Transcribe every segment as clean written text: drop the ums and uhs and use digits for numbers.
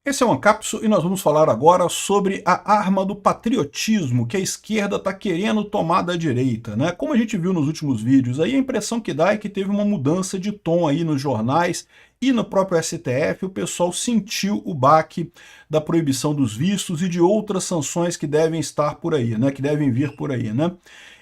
Esse é o Ancapso e nós vamos falar agora sobre a arma do patriotismo que a esquerda está querendo tomar da direita, né? Como a gente viu nos últimos vídeos, aí a impressão que dá é que teve uma mudança de tom aí nos jornais e no próprio STF, o pessoal sentiu o baque da proibição dos vistos e de outras sanções que devem estar por aí, né? Que devem vir por aí, né?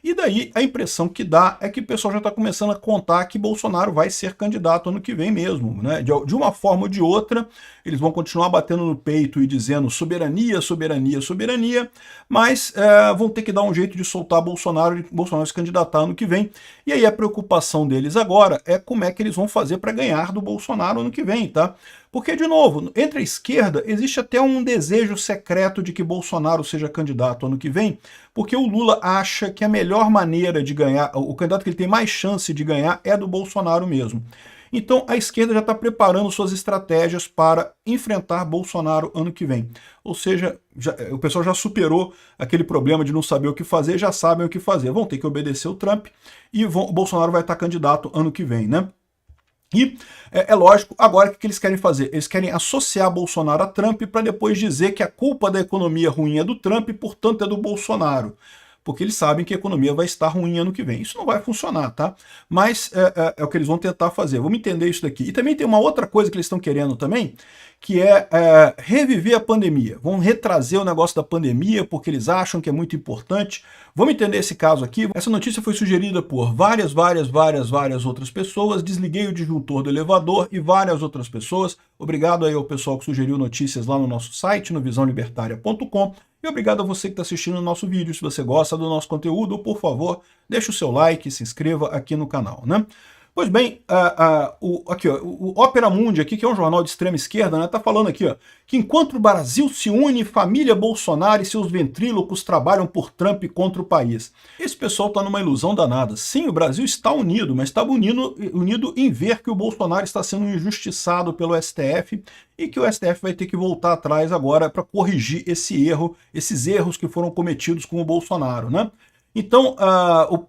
E daí a impressão que dá é que o pessoal já está começando a contar que Bolsonaro vai ser candidato ano que vem mesmo, né? De uma forma ou de outra, eles vão continuar batendo no peito e dizendo soberania, soberania, soberania, mas vão ter que dar um jeito de soltar Bolsonaro e Bolsonaro se candidatar ano que vem. E aí a preocupação deles agora é como é que eles vão fazer para ganhar do Bolsonaro ano que vem, tá? Porque, de novo, entre a esquerda existe até um desejo secreto de que Bolsonaro seja candidato ano que vem, porque o Lula acha que a melhor maneira de ganhar, o candidato que ele tem mais chance de ganhar é do Bolsonaro mesmo. Então a esquerda já está preparando suas estratégias para enfrentar Bolsonaro ano que vem. Ou seja, o pessoal já superou aquele problema de não saber o que fazer, já sabem o que fazer. Vão ter que obedecer o Trump e o Bolsonaro vai estar candidato ano que vem, né? E é lógico, agora o que eles querem fazer? Eles querem associar Bolsonaro a Trump para depois dizer que a culpa da economia ruim é do Trump e, portanto, é do Bolsonaro. Porque eles sabem que a economia vai estar ruim ano que vem. Isso não vai funcionar, tá? Mas é o que eles vão tentar fazer. Vamos entender isso daqui. E também tem uma outra coisa que eles estão querendo também, que é reviver a pandemia. Vão retrazer o negócio da pandemia, porque eles acham que é muito importante. Vamos entender esse caso aqui. Essa notícia foi sugerida por várias outras pessoas. Desliguei o disjuntor do elevador e várias outras pessoas. Obrigado aí ao pessoal que sugeriu notícias lá no nosso site, no visãolibertaria.com. E obrigado a você que está assistindo o nosso vídeo. Se você gosta do nosso conteúdo, por favor, deixe o seu like e se inscreva aqui no canal, né? Pois bem, aqui, ó, o Opera Mundi, aqui, que é um jornal de extrema esquerda, né, tá falando aqui, ó, que enquanto o Brasil se une, família Bolsonaro e seus ventrílocos trabalham por Trump contra o país. Esse pessoal está numa ilusão danada. Sim, o Brasil está unido, mas está unido em ver que o Bolsonaro está sendo injustiçado pelo STF e que o STF vai ter que voltar atrás agora para corrigir esses erros que foram cometidos com o Bolsonaro, né? Então,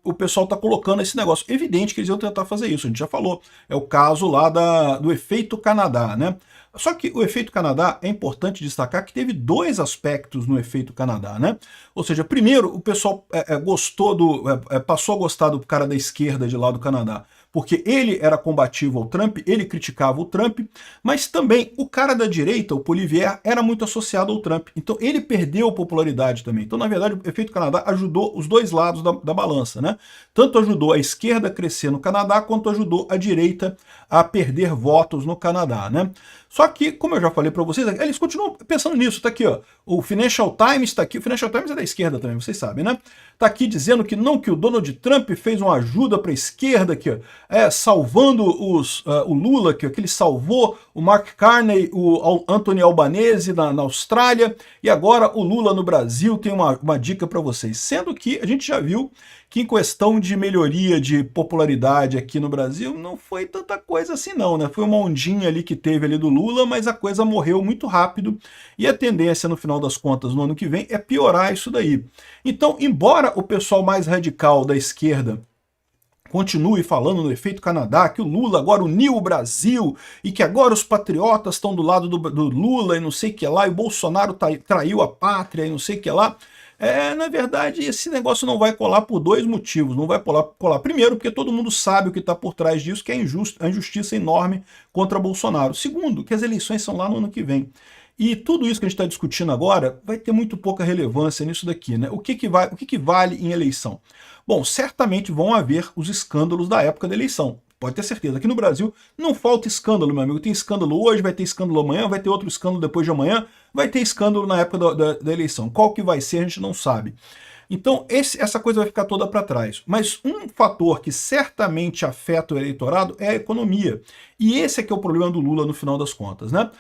o pessoal está colocando esse negócio. Evidente que eles iam tentar fazer isso, a gente já falou. É o caso lá do efeito Canadá, né? Só que o efeito Canadá, é importante destacar que teve dois aspectos no efeito Canadá, né? Ou seja, primeiro, o pessoal passou a gostar do cara da esquerda de lá do Canadá, porque ele era combativo ao Trump, ele criticava o Trump, mas também o cara da direita, o Poilievre, era muito associado ao Trump. Então ele perdeu popularidade também. Então, na verdade, o efeito Canadá ajudou os dois lados da balança, né? Tanto ajudou a esquerda a crescer no Canadá, quanto ajudou a direita a perder votos no Canadá, né? Só que, como eu já falei para vocês, eles continuam pensando nisso. Tá aqui, ó. O Financial Times está aqui. O Financial Times é da esquerda também, vocês sabem, né? Tá aqui dizendo que não, que o Donald Trump fez uma ajuda para a esquerda aqui, ó, salvando o Lula, que ele salvou o Mark Carney, o Anthony Albanese na Austrália, e agora o Lula no Brasil. Tem uma dica para vocês. Sendo que a gente já viu que em questão de melhoria de popularidade aqui no Brasil, não foi tanta coisa assim não, né? Foi uma ondinha ali que teve ali do Lula, mas a coisa morreu muito rápido, e a tendência no final das contas no ano que vem é piorar isso daí. Então, embora o pessoal mais radical da esquerda continue falando no efeito Canadá, que o Lula agora uniu o Brasil e que agora os patriotas estão do lado do Lula e não sei o que lá, e o Bolsonaro traiu a pátria e não sei o que lá, na verdade, esse negócio não vai colar por dois motivos. Não vai colar. Primeiro, porque todo mundo sabe o que está por trás disso, que é a injustiça enorme contra Bolsonaro. Segundo, que as eleições são lá no ano que vem. E tudo isso que a gente está discutindo agora vai ter muito pouca relevância nisso daqui, né? O que vale em eleição? Bom, certamente vão haver os escândalos da época da eleição. Pode ter certeza. Aqui no Brasil não falta escândalo, meu amigo. Tem escândalo hoje, vai ter escândalo amanhã, vai ter outro escândalo depois de amanhã, vai ter escândalo na época da eleição. Qual que vai ser, a gente não sabe. Então, essa coisa vai ficar toda para trás. Mas um fator que certamente afeta o eleitorado é a economia. E esse é que é o problema do Lula no final das contas, né?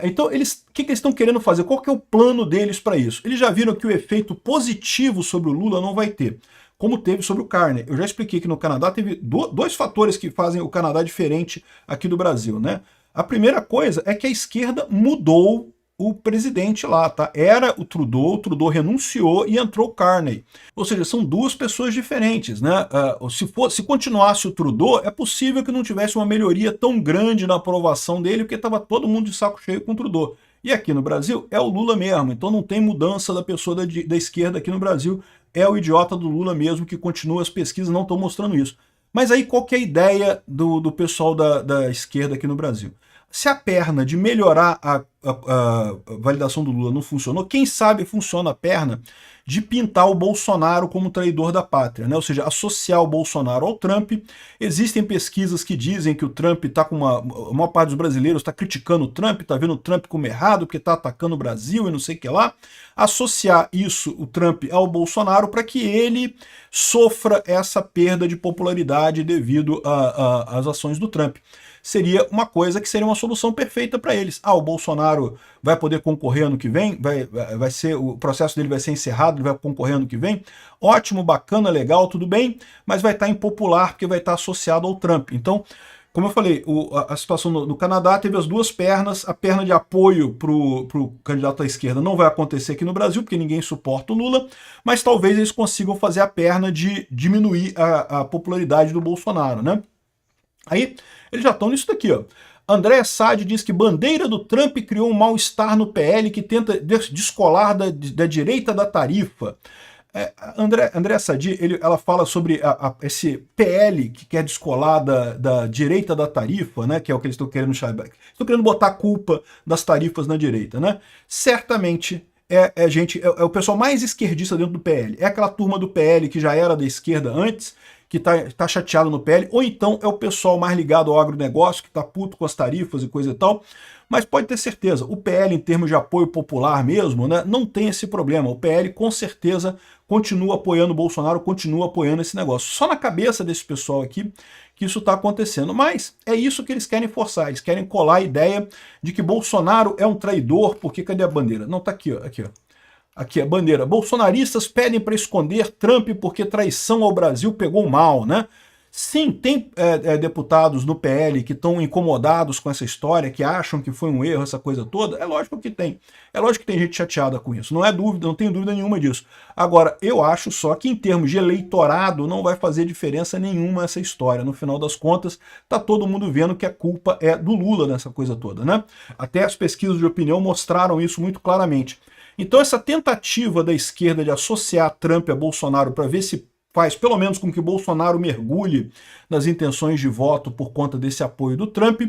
Então, o que eles estão querendo fazer? Qual que é o plano deles para isso? Eles já viram que o efeito positivo sobre o Lula não vai ter, como teve sobre o Carney. Eu já expliquei que no Canadá teve dois fatores que fazem o Canadá diferente aqui do Brasil, né? A primeira coisa é que a esquerda mudou o presidente lá, tá? Era o Trudeau renunciou e entrou o Carney. Ou seja, são duas pessoas diferentes, né? Se continuasse o Trudeau, é possível que não tivesse uma melhoria tão grande na aprovação dele, porque estava todo mundo de saco cheio com o Trudeau. E aqui no Brasil é o Lula mesmo, então não tem mudança da pessoa da esquerda aqui no Brasil, é o idiota do Lula mesmo que continua, as pesquisas não estão mostrando isso. Mas aí qual que é a ideia do pessoal da esquerda aqui no Brasil? Se a perna de melhorar a validação do Lula não funcionou, quem sabe funciona a perna de pintar o Bolsonaro como traidor da pátria, né? Ou seja, associar o Bolsonaro ao Trump. Existem pesquisas que dizem que o Trump está com a maior parte dos brasileiros está criticando o Trump, está vendo o Trump como errado, porque está atacando o Brasil e não sei o que lá. Associar isso, o Trump, ao Bolsonaro, para que ele sofra essa perda de popularidade devido às ações do Trump. Seria uma coisa que seria uma solução perfeita para eles. O Bolsonaro vai poder concorrer ano que vem, o processo dele vai ser encerrado, ele vai concorrer ano que vem. Ótimo, bacana, legal, tudo bem, mas vai estar impopular porque vai estar associado ao Trump. Então, como eu falei, a situação no Canadá teve as duas pernas, a perna de apoio para o candidato à esquerda não vai acontecer aqui no Brasil, porque ninguém suporta o Lula, mas talvez eles consigam fazer a perna de diminuir a popularidade do Bolsonaro, né? Aí, eles já estão nisso daqui, ó. André Sade diz que bandeira do Trump criou um mal-estar no PL que tenta descolar da direita da tarifa. André Sade, ela fala sobre esse PL que quer descolar da direita da tarifa, né, que é o que eles estão querendo chamar. Estão querendo botar a culpa das tarifas na direita, né? Certamente é o pessoal mais esquerdista dentro do PL. É aquela turma do PL que já era da esquerda antes, que tá chateado no PL, ou então é o pessoal mais ligado ao agronegócio, que tá puto com as tarifas e coisa e tal. Mas pode ter certeza, o PL, em termos de apoio popular mesmo, né, não tem esse problema. O PL, com certeza, continua apoiando o Bolsonaro, continua apoiando esse negócio. Só na cabeça desse pessoal aqui que isso está acontecendo. Mas é isso que eles querem forçar. Eles querem colar a ideia de que Bolsonaro é um traidor, porque cadê a bandeira? Não, tá aqui, ó. Aqui, ó. Aqui, a bandeira. Bolsonaristas pedem para esconder Trump porque traição ao Brasil pegou mal, né? Sim, tem deputados no PL que estão incomodados com essa história, que acham que foi um erro, essa coisa toda. É lógico que tem. É lógico que tem gente chateada com isso. Não é dúvida, não tenho dúvida nenhuma disso. Agora, eu acho só que em termos de eleitorado não vai fazer diferença nenhuma essa história. No final das contas, tá todo mundo vendo que a culpa é do Lula nessa coisa toda, né? Até as pesquisas de opinião mostraram isso muito claramente. Então essa tentativa da esquerda de associar Trump a Bolsonaro para ver se faz pelo menos com que o Bolsonaro mergulhe nas intenções de voto por conta desse apoio do Trump,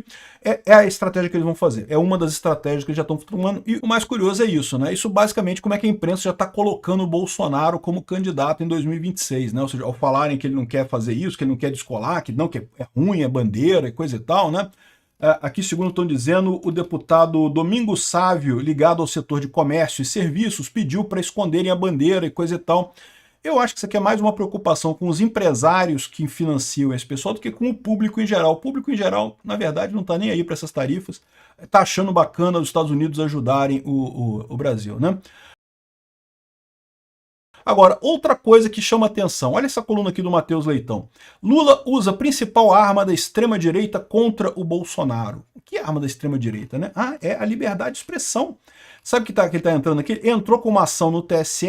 é a estratégia que eles vão fazer. É uma das estratégias que eles já estão tomando, e o mais curioso é isso, né? Isso basicamente como é que a imprensa já está colocando o Bolsonaro como candidato em 2026, né? Ou seja, ao falarem que ele não quer fazer isso, que ele não quer descolar, que é ruim, é bandeira e coisa e tal, né? Aqui, segundo estão dizendo, o deputado Domingos Sávio, ligado ao setor de comércio e serviços, pediu para esconderem a bandeira e coisa e tal. Eu acho que isso aqui é mais uma preocupação com os empresários que financiam esse pessoal do que com o público em geral. O público em geral, na verdade, não está nem aí para essas tarifas, está achando bacana os Estados Unidos ajudarem o Brasil, né? Agora, outra coisa que chama atenção, olha essa coluna aqui do Matheus Leitão. Lula usa a principal arma da extrema-direita contra o Bolsonaro. O que é a arma da extrema-direita, né? É a liberdade de expressão. Sabe que ele está entrando aqui? Ele entrou com uma ação no TSE,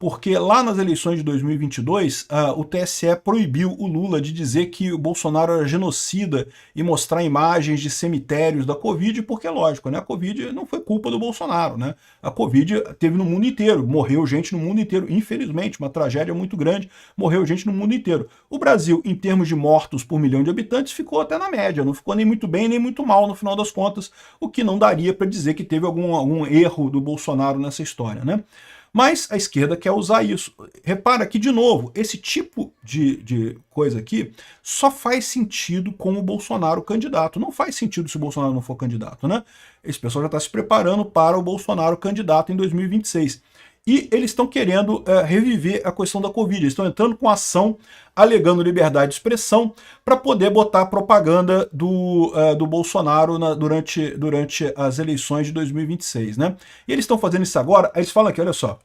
porque lá nas eleições de 2022, o TSE proibiu o Lula de dizer que o Bolsonaro era genocida e mostrar imagens de cemitérios da Covid, porque, lógico, né, a Covid não foi culpa do Bolsonaro, né? A Covid teve no mundo inteiro, morreu gente no mundo inteiro, infelizmente, uma tragédia muito grande, morreu gente no mundo inteiro. O Brasil, em termos de mortos por milhão de habitantes, ficou até na média, não ficou nem muito bem nem muito mal no final das contas, o que não daria para dizer que teve algum erro do Bolsonaro nessa história, né? Mas a esquerda quer usar isso. Repara que, de novo, esse tipo de coisa aqui só faz sentido com o Bolsonaro candidato. Não faz sentido se o Bolsonaro não for candidato, né? Esse pessoal já está se preparando para o Bolsonaro candidato em 2026. E eles estão querendo reviver a questão da Covid. Eles estão entrando com ação alegando liberdade de expressão para poder botar a propaganda do Bolsonaro durante as eleições de 2026, né? E eles estão fazendo isso agora, eles falam aqui, olha só,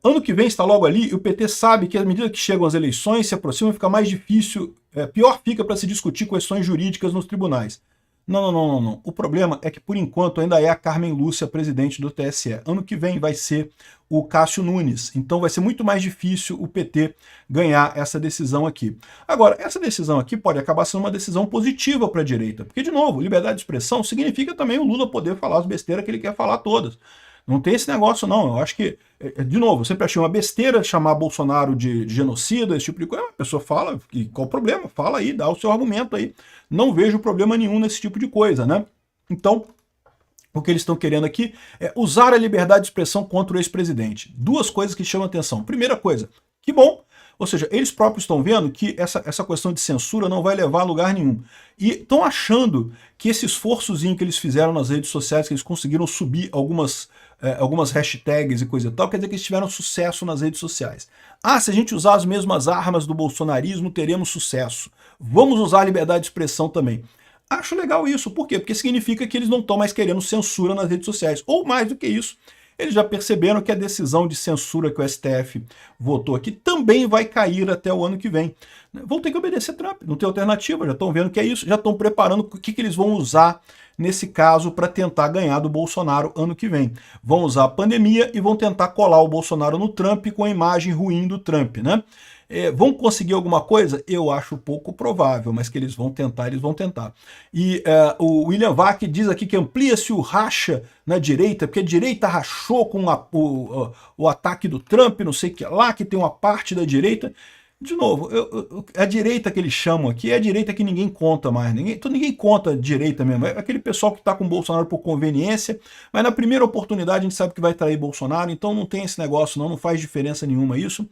ano que vem está logo ali e o PT sabe que à medida que chegam as eleições, se aproximam, fica mais difícil, pior fica para se discutir questões jurídicas nos tribunais. Não, não, não, não, não. O problema é que, por enquanto, ainda é a Carmen Lúcia presidente do TSE. Ano que vem vai ser o Cássio Nunes. Então vai ser muito mais difícil o PT ganhar essa decisão aqui. Agora, essa decisão aqui pode acabar sendo uma decisão positiva para a direita. Porque, de novo, liberdade de expressão significa também o Lula poder falar as besteiras que ele quer falar todas. Não tem esse negócio, não. Eu acho que, de novo, eu sempre achei uma besteira chamar Bolsonaro de genocida, esse tipo de coisa. A pessoa fala, e qual o problema? Fala aí, dá o seu argumento aí. Não vejo problema nenhum nesse tipo de coisa, né? Então, o que eles estão querendo aqui é usar a liberdade de expressão contra o ex-presidente. Duas coisas que chamam atenção. Primeira coisa, que bom. Ou seja, eles próprios estão vendo que essa questão de censura não vai levar a lugar nenhum. E estão achando que esse esforçozinho que eles fizeram nas redes sociais, que eles conseguiram subir algumas hashtags e coisa e tal, quer dizer que eles tiveram sucesso nas redes sociais. Ah, se a gente usar as mesmas armas do bolsonarismo, teremos sucesso. Vamos usar a liberdade de expressão também. Acho legal isso. Por quê? Porque significa que eles não estão mais querendo censura nas redes sociais. Ou mais do que isso, eles já perceberam que a decisão de censura que o STF votou aqui também vai cair até o ano que vem. Vão ter que obedecer Trump, não tem alternativa, já estão vendo que é isso, já estão preparando o que eles vão usar nesse caso para tentar ganhar do Bolsonaro ano que vem. Vão usar a pandemia e vão tentar colar o Bolsonaro no Trump com a imagem ruim do Trump, né? Vão conseguir alguma coisa? Eu acho pouco provável, mas que eles vão tentar, eles vão tentar. E o William Vac diz aqui que amplia-se o racha na direita, porque a direita rachou com o ataque do Trump, não sei o que lá, que tem uma parte da direita. De novo, a direita que eles chamam aqui é a direita que ninguém conta mais. Ninguém conta direita mesmo. É aquele pessoal que está com o Bolsonaro por conveniência, mas na primeira oportunidade a gente sabe que vai trair Bolsonaro, então não tem esse negócio não faz diferença nenhuma isso.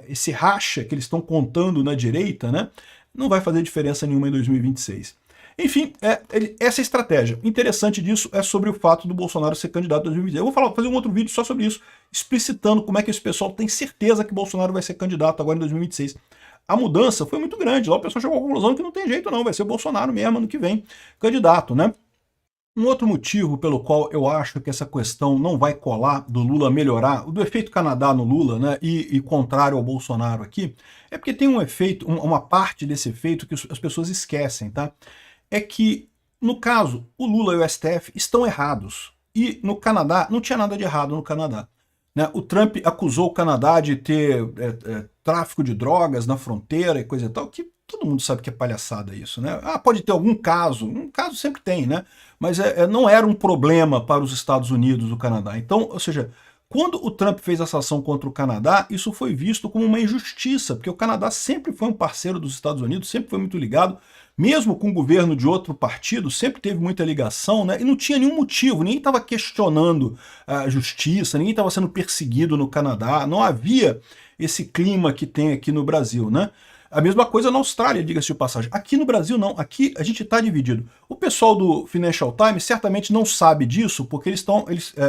Esse racha que eles estão contando na direita, né, não vai fazer diferença nenhuma em 2026. Enfim, essa estratégia. Interessante disso é sobre o fato do Bolsonaro ser candidato em 2026. Eu vou fazer um outro vídeo só sobre isso, explicitando como é que esse pessoal tem certeza que Bolsonaro vai ser candidato agora em 2026. A mudança foi muito grande, lá o pessoal chegou à conclusão que não tem jeito não, vai ser Bolsonaro mesmo ano que vem candidato, né? Um outro motivo pelo qual eu acho que essa questão não vai colar do Lula melhorar, do efeito Canadá no Lula, né, e contrário ao Bolsonaro aqui, é porque tem um efeito, uma parte desse efeito que as pessoas esquecem, tá? É que, no caso, o Lula e o STF estão errados. E no Canadá, não tinha nada de errado no Canadá. Né? O Trump acusou o Canadá de ter tráfico de drogas na fronteira e coisa e tal, que todo mundo sabe que é palhaçada isso, né? Ah, pode ter algum caso, um caso sempre tem, né? Mas não era um problema para os Estados Unidos, o Canadá. Então, ou seja, quando o Trump fez essa ação contra o Canadá, isso foi visto como uma injustiça, porque o Canadá sempre foi um parceiro dos Estados Unidos, sempre foi muito ligado, mesmo com o governo de outro partido, sempre teve muita ligação, né? E não tinha nenhum motivo, ninguém estava questionando a justiça, ninguém estava sendo perseguido no Canadá, não havia esse clima que tem aqui no Brasil, né? A mesma coisa na Austrália, diga-se de passagem. Aqui no Brasil não, aqui a gente está dividido. O pessoal do Financial Times certamente não sabe disso, porque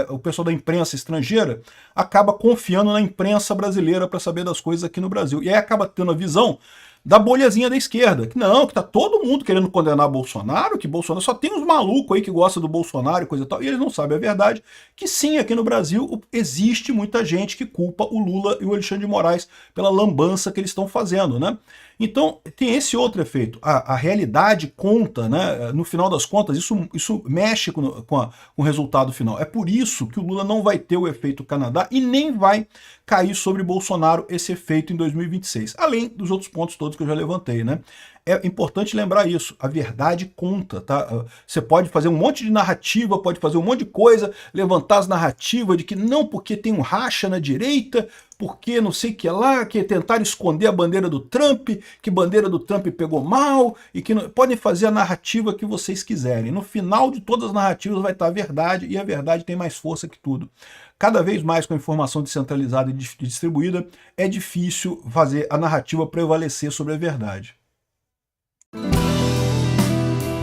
o pessoal da imprensa estrangeira acaba confiando na imprensa brasileira para saber das coisas aqui no Brasil. E aí acaba tendo a visão da bolhazinha da esquerda, que não, que tá todo mundo querendo condenar Bolsonaro, que Bolsonaro só tem uns malucos aí que gostam do Bolsonaro e coisa e tal, e eles não sabem a verdade, que sim, aqui no Brasil existe muita gente que culpa o Lula e o Alexandre de Moraes pela lambança que eles estão fazendo, né? Então, tem esse outro efeito. A realidade conta, né? No final das contas, isso mexe com o resultado final. É por isso que o Lula não vai ter o efeito Canadá e nem vai cair sobre Bolsonaro esse efeito em 2026. Além dos outros pontos todos que eu já levantei, né? É importante lembrar isso, a verdade conta, tá? Você pode fazer um monte de narrativa, pode fazer um monte de coisa, levantar as narrativas de que não, porque tem um racha na direita, porque não sei o que lá, que tentaram esconder a bandeira do Trump, que bandeira do Trump pegou mal, e que não, podem fazer a narrativa que vocês quiserem. No final de todas as narrativas vai estar a verdade, e a verdade tem mais força que tudo. Cada vez mais com a informação descentralizada e distribuída, é difícil fazer a narrativa prevalecer sobre a verdade.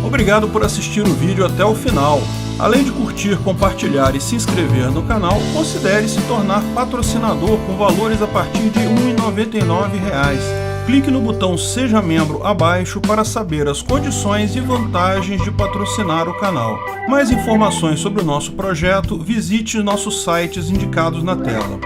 Obrigado por assistir o vídeo até o final. Além de curtir, compartilhar e se inscrever no canal, considere se tornar patrocinador com valores a partir de R$ 1,99. Clique no botão Seja Membro abaixo para saber as condições e vantagens de patrocinar o canal. Mais informações sobre o nosso projeto, visite nossos sites indicados na tela.